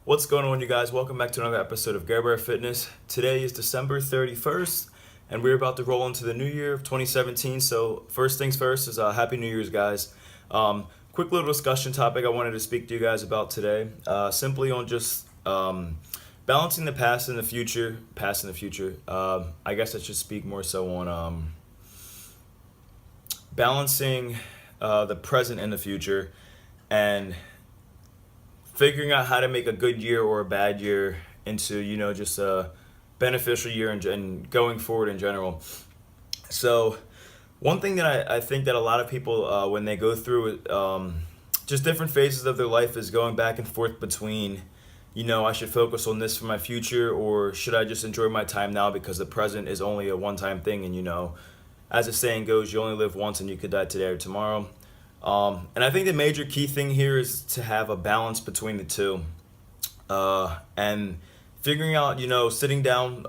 What's going on, you guys? Welcome back to another episode of Garbearfitness. Today is December 31st, and we're about to roll into the new year of 2017. So, first things first is Happy New Year's, guys. Quick little discussion topic I wanted to speak to you guys about today. Simply on just balancing the past and the future. Past and the future. I guess I should speak more so on balancing the present and the future, and figuring out how to make a good year or a bad year into just a beneficial year and going forward in general. So one thing that I think that a lot of people when they go through just different phases of their life is going back and forth between I should focus on this for my future, or should I just enjoy my time now because the present is only a one-time thing, and as the saying goes, you only live once and you could die today or tomorrow. And I think the major key thing here is to have a balance between the two. And figuring out, sitting down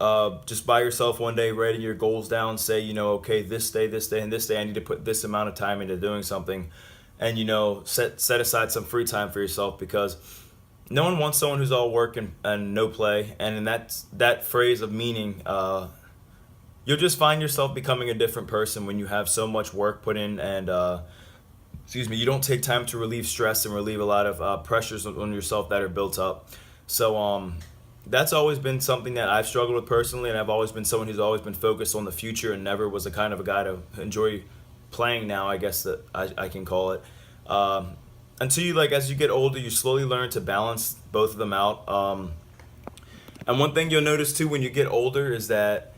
just by yourself one day, writing your goals down, say, okay, this day, and this day, I need to put this amount of time into doing something. And, set aside some free time for yourself, because no one wants someone who's all work and no play. And in that phrase of meaning, you'll just find yourself becoming a different person when you have so much work put in, and you don't take time to relieve stress and relieve a lot of pressures on yourself that are built up. So that's always been something that I've struggled with personally, and I've always been someone who's always been focused on the future and never was the kind of a guy to enjoy playing now, I guess that I can call it. Until as you get older, you slowly learn to balance both of them out. And one thing you'll notice too when you get older is that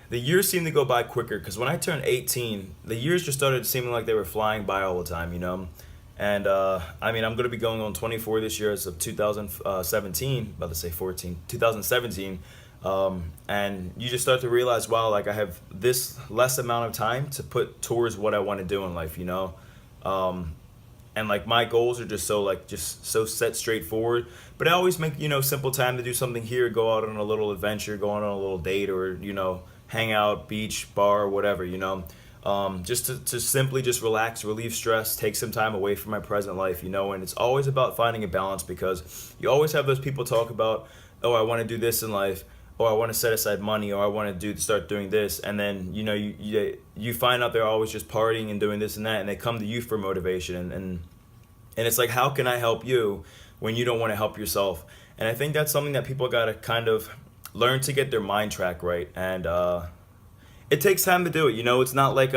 the years seem to go by quicker, because when I turned 18, the years just started seeming like they were flying by all the time. And I'm going to be going on 24 this year as of 2017, about to say 2017. And you just start to realize, wow, I have this less amount of time to put towards what I want to do in life. And my goals are just so set straightforward. But I always make simple time to do something here, go out on a little adventure, go on a little date, or hang out, beach, bar, whatever, just to simply just relax, relieve stress, take some time away from my present life, and it's always about finding a balance, because you always have those people talk about, oh, I want to do this in life, or I want to set aside money, or I want to start doing this, and then you find out they're always just partying and doing this and that, and they come to you for motivation, and it's like, how can I help you when you don't want to help yourself? And I think that's something that people got to kind of learn to get their mind track right, and it takes time to do it. It's not like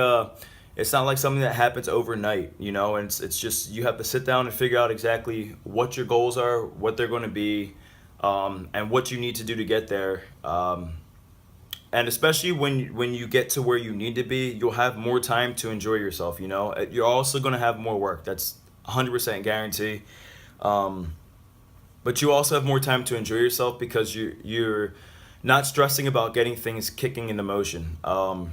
something that happens overnight. And it's just, you have to sit down and figure out exactly what your goals are, what they're going to be, and what you need to do to get there. And especially when you get to where you need to be, you'll have more time to enjoy yourself. You're also going to have more work. That's 100% guarantee. But you also have more time to enjoy yourself, because you're not stressing about getting things kicking into motion. So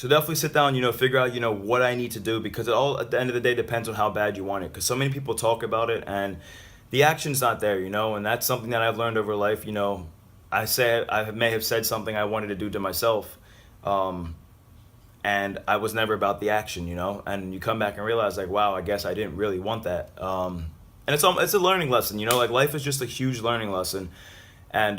definitely sit down, figure out, what I need to do, because it all, at the end of the day, depends on how bad you want it. Because so many people talk about it, and the action's not there, and that's something that I've learned over life. I may have said something I wanted to do to myself, and I was never about the action, and you come back and realize, wow, I guess I didn't really want that. And it's a learning lesson, life is just a huge learning lesson. And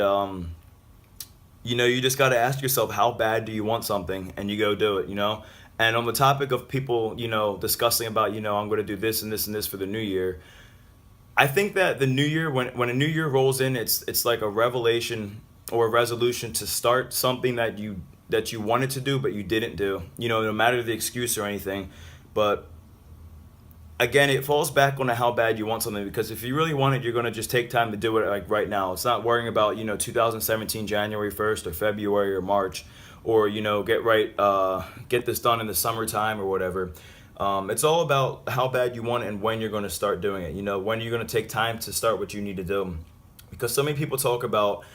you just got to ask yourself, how bad do you want something, and you go do it. And on the topic of people discussing about I'm going to do this and this and this for the new year, I think that the new year, when a new year rolls in, it's like a revelation or a resolution to start something that you wanted to do but you didn't do, no matter the excuse or anything. But again, it falls back on how bad you want something, because if you really want it, you're going to just take time to do it right now. It's not worrying about 2017 January 1st or February or March, or get this done in the summertime or whatever. It's all about how bad you want it and when you're going to start doing it. When you're going to take time to start what you need to do, because so many people talk about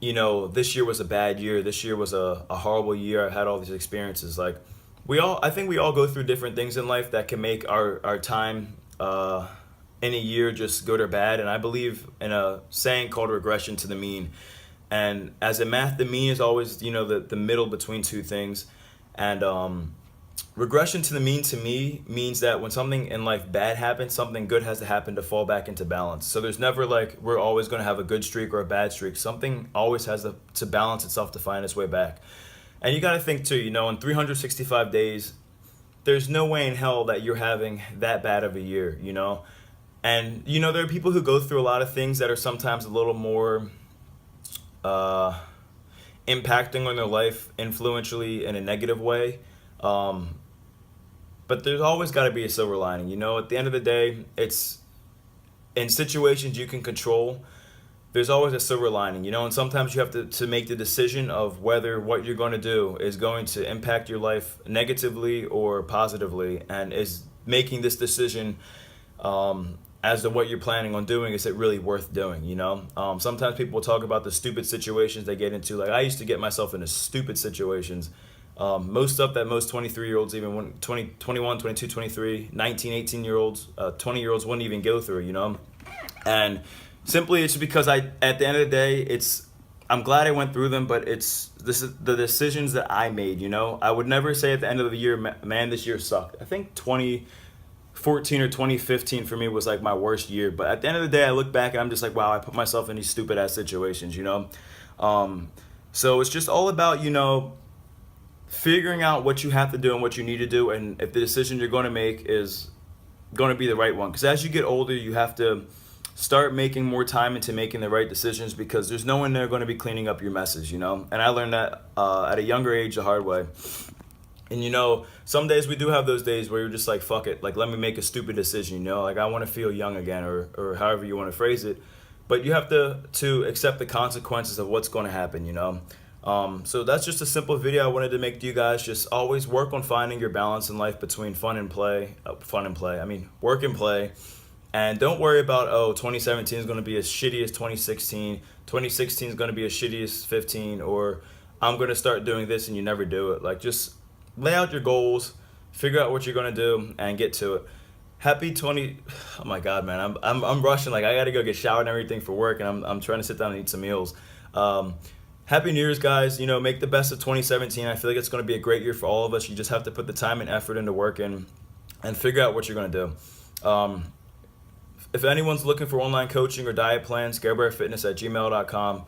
this year was a bad year, this year was a horrible year, I had all these experiences. I think we all go through different things in life that can make our time in a year just good or bad. And I believe in a saying called regression to the mean. And as in math, the mean is always, the middle between two things. And regression to the mean to me means that when something in life bad happens, something good has to happen to fall back into balance. So there's never like we're always going to have a good streak or a bad streak. Something always has to balance itself to find its way back. And you got to think too, in 365 days, there's no way in hell that you're having that bad of a year. And there are people who go through a lot of things that are sometimes a little more impacting on their life influentially in a negative way. But there's always got to be a silver lining. At the end of the day, it's in situations you can control, there's always a silver lining, and sometimes you have to make the decision of whether what you're going to do is going to impact your life negatively or positively, and is making this decision as to what you're planning on doing, is it really worth doing, Sometimes people will talk about the stupid situations they get into. Like, I used to get myself into stupid situations. Most stuff that most 23-year-olds, even when 20, 21, 22, 23, 19, 18-year-olds, 20-year-olds wouldn't even go through, And simply it's because at the end of the day, I'm glad I went through them, but this is the decisions that I made, I would never say at the end of the year, man, this year sucked. I think 2014 or 2015 for me was like my worst year. But at the end of the day, I look back and I'm just like, wow, I put myself in these stupid ass situations, So it's just all about, figuring out what you have to do and what you need to do, and if the decision you're going to make is going to be the right one. Because as you get older, you have to start making more time into making the right decisions, because there's no one there going to be cleaning up your messes, And I learned that at a younger age the hard way. And some days we do have those days where you're just like, fuck it, like let me make a stupid decision, like I want to feel young again, or however you want to phrase it. But you have to accept the consequences of what's going to happen, So that's just a simple video I wanted to make to you guys. Just always work on finding your balance in life between work and play. And don't worry about, 2017 is going to be as shitty as 2016. 2016 is going to be as shitty as 15, or I'm going to start doing this and you never do it. Like, just lay out your goals, figure out what you're going to do, and get to it. Happy 20. Oh my God, man. I'm rushing. Like, I got to go get showered and everything for work, and I'm trying to sit down and eat some meals. Happy New Year's, guys. Make the best of 2017. I feel like it's going to be a great year for all of us. You just have to put the time and effort into work and figure out what you're going to do. If anyone's looking for online coaching or diet plans, Garbearfitness@gmail.com.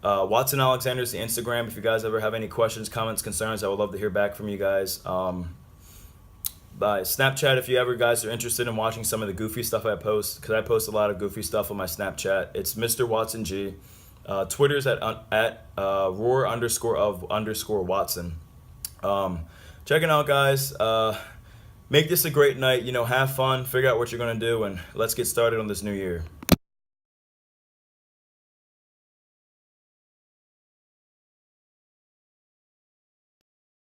Watson Alexander is the Instagram. If you guys ever have any questions, comments, concerns, I would love to hear back from you guys. By Snapchat, if you ever guys are interested in watching some of the goofy stuff I post, because I post a lot of goofy stuff on my Snapchat, it's Mr. Watson G. Twitter's at roar_of_Watson. Check it out, guys. Make this a great night. Have fun, figure out what you're going to do, and let's get started on this new year.